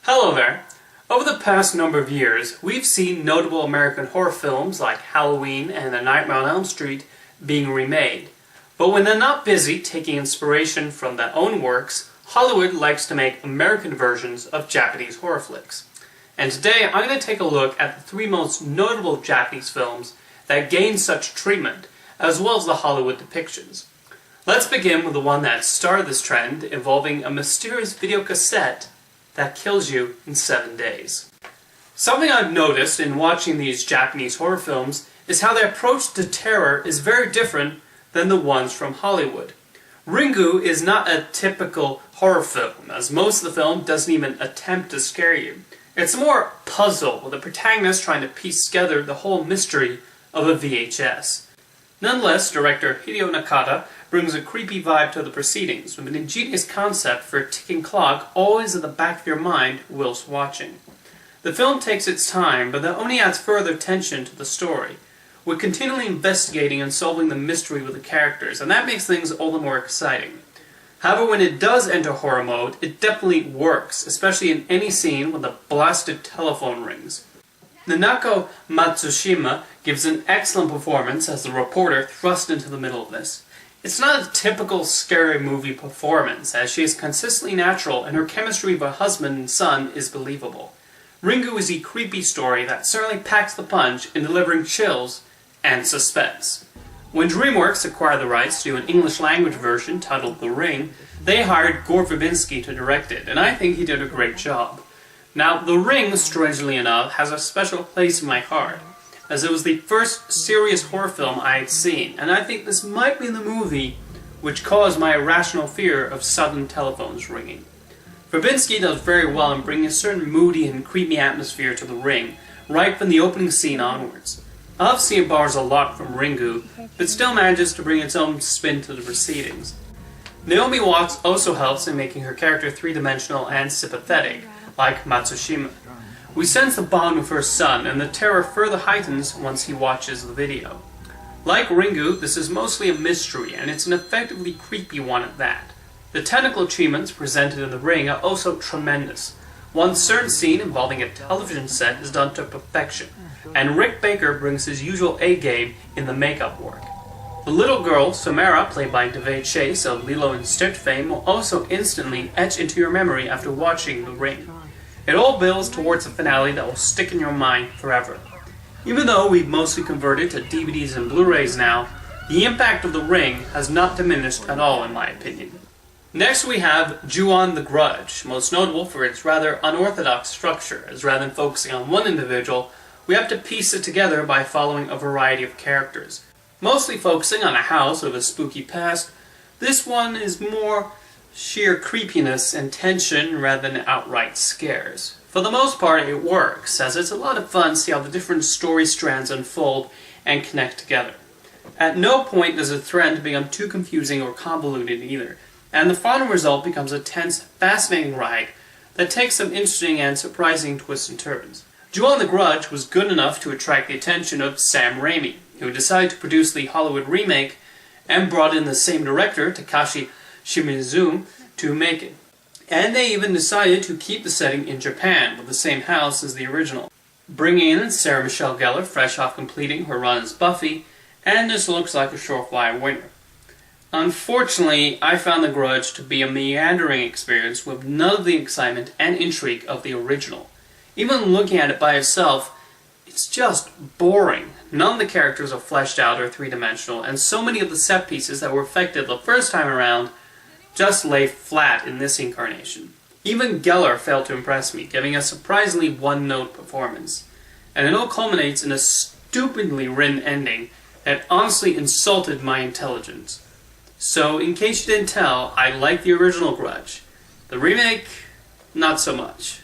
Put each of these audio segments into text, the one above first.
Hello there! Over the past number of years, we've seen notable American horror films like Halloween and A Nightmare on Elm Street being remade. But when they're not busy taking inspiration from their own works, Hollywood likes to make American versions of Japanese horror flicks. And today I'm going to take a look at the three most notable Japanese films that gained such treatment, as well as the Hollywood depictions. Let's begin with the one that started this trend, involving a mysterious video cassette that kills you in 7 days. Something I've noticed in watching these Japanese horror films is how their approach to terror is very different than the ones from Hollywood. Ringu is not a typical horror film, as most of the film doesn't even attempt to scare you. It's more a puzzle, with the protagonist trying to piece together the whole mystery of a VHS. Nonetheless, director Hideo Nakata brings a creepy vibe to the proceedings, with an ingenious concept for a ticking clock always at the back of your mind whilst watching. The film takes its time, but that only adds further tension to the story. We're continually investigating and solving the mystery with the characters, and that makes things all the more exciting. However, when it does enter horror mode, it definitely works, especially in any scene when the blasted telephone rings. Nanako Matsushima gives an excellent performance as the reporter thrust into the middle of this. It's not a typical scary movie performance, as she is consistently natural and her chemistry with her husband and son is believable. Ringu is a creepy story that certainly packs the punch in delivering chills and suspense. When DreamWorks acquired the rights to an English language version titled The Ring, they hired Gore Verbinski to direct it, and I think he did a great job. Now, The Ring, strangely enough, has a special place in my heart, as it was the first serious horror film I had seen, and I think this might be the movie which caused my irrational fear of sudden telephones ringing. Verbinski does very well in bringing a certain moody and creepy atmosphere to The Ring, right from the opening scene onwards. Obviously it borrows a lot from Ringu, but still manages to bring its own spin to the proceedings. Naomi Watts also helps in making her character three-dimensional and sympathetic, like Matsushima. We sense the bond with her son, and the terror further heightens once he watches the video. Like Ringu, this is mostly a mystery, and it's an effectively creepy one at that. The technical achievements presented in The Ring are also tremendous. One certain scene involving a television set is done to perfection, and Rick Baker brings his usual A-game in the makeup work. The little girl, Samara, played by Davey Chase of Lilo and Stitch fame, will also instantly etch into your memory after watching The Ring. It all builds towards a finale that will stick in your mind forever. Even though we've mostly converted to DVDs and Blu-rays now, the impact of The Ring has not diminished at all in my opinion. Next we have Ju-on the Grudge, most notable for its rather unorthodox structure, as rather than focusing on one individual, we have to piece it together by following a variety of characters. Mostly focusing on a house with a spooky past, this one is more sheer creepiness and tension rather than outright scares. For the most part it works, as it's a lot of fun to see how the different story strands unfold and connect together. At no point does the thread become too confusing or convoluted either, and the final result becomes a tense, fascinating ride that takes some interesting and surprising twists and turns. Ju-on the Grudge was good enough to attract the attention of Sam Raimi, who decided to produce the Hollywood remake and brought in the same director, Takashi Shimizu, to make it. And they even decided to keep the setting in Japan, with the same house as the original, bringing in Sarah Michelle Gellar, fresh off completing her run as Buffy, and this looks like a surefire winner. Unfortunately, I found The Grudge to be a meandering experience with none of the excitement and intrigue of the original. Even looking at it by itself, it's just boring. None of the characters are fleshed out or three-dimensional, and so many of the set pieces that were effective the first time around just lay flat in this incarnation. Even Gellar failed to impress me, giving a surprisingly one-note performance. And it all culminates in a stupidly written ending that honestly insulted my intelligence. So, in case you didn't tell, I like the original Grudge. The remake, not so much.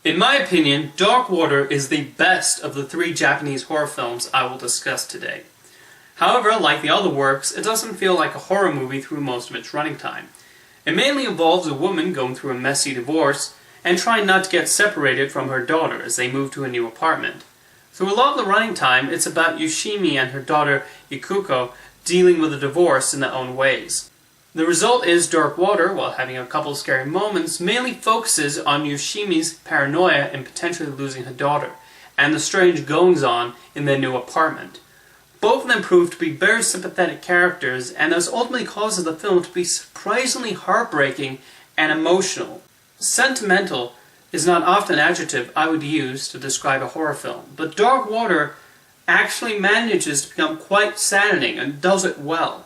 In my opinion, Dark Water is the best of the three Japanese horror films I will discuss today. However, like the other works, it doesn't feel like a horror movie through most of its running time. It mainly involves a woman going through a messy divorce and trying not to get separated from her daughter as they move to a new apartment. Through a lot of the running time, it's about Yoshimi and her daughter Ikuko dealing with the divorce in their own ways. The result is Dark Water, while having a couple of scary moments, mainly focuses on Yoshimi's paranoia in potentially losing her daughter, and the strange goings-on in their new apartment. Both of them prove to be very sympathetic characters, and thus ultimately causes the film to be surprisingly heartbreaking and emotional. Sentimental is not often an adjective I would use to describe a horror film, but Dark Water actually manages to become quite saddening and does it well.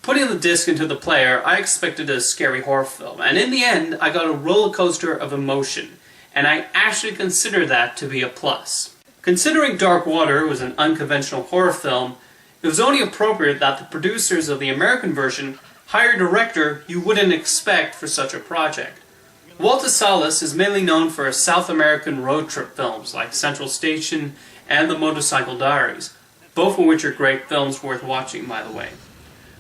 Putting the disc into the player, I expected a scary horror film, and in the end I got a roller coaster of emotion, and I actually consider that to be a plus. Considering Dark Water was an unconventional horror film, it was only appropriate that the producers of the American version hire a director you wouldn't expect for such a project. Walter Salles is mainly known for South American road trip films like Central Station and The Motorcycle Diaries, both of which are great films worth watching, by the way.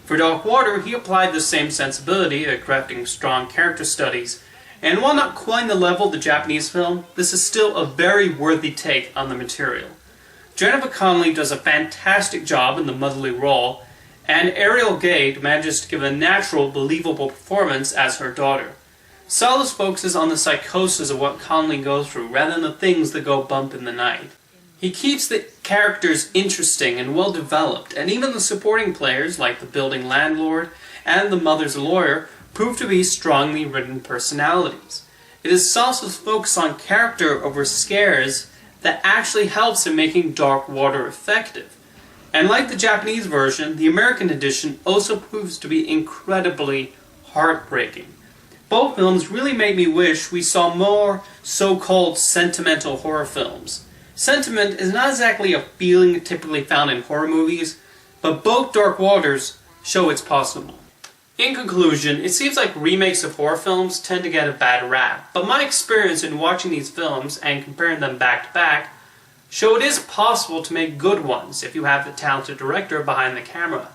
For Dark Water, he applied the same sensibility at crafting strong character studies, and while not quite the level of the Japanese film, this is still a very worthy take on the material. Jennifer Connelly does a fantastic job in the motherly role, and Ariel Gade manages to give a natural, believable performance as her daughter. Salles focuses on the psychosis of what Connelly goes through rather than the things that go bump in the night. He keeps the characters interesting and well developed, and even the supporting players, like the building landlord and the mother's lawyer, prove to be strongly written personalities. It is Salles' focus on character over scares that actually helps in making Dark Water effective. And like the Japanese version, the American edition also proves to be incredibly heartbreaking. Both films really made me wish we saw more so-called sentimental horror films. Sentiment is not exactly a feeling typically found in horror movies, but both Dark Waters show it's possible. In conclusion, it seems like remakes of horror films tend to get a bad rap, but my experience in watching these films and comparing them back to back show it is possible to make good ones if you have the talented director behind the camera.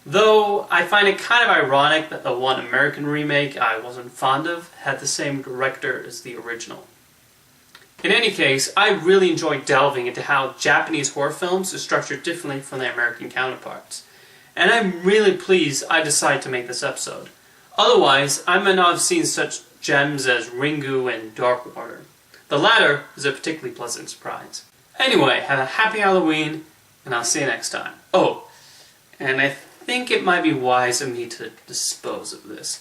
Though I find it kind of ironic that the one American remake I wasn't fond of had the same director as the original. In any case, I really enjoyed delving into how Japanese horror films are structured differently from their American counterparts. And I'm really pleased I decided to make this episode. Otherwise, I might not have seen such gems as Ringu and Dark Water. The latter is a particularly pleasant surprise. Anyway, have a happy Halloween, and I'll see you next time. Oh, and I think it might be wise of me to dispose of this.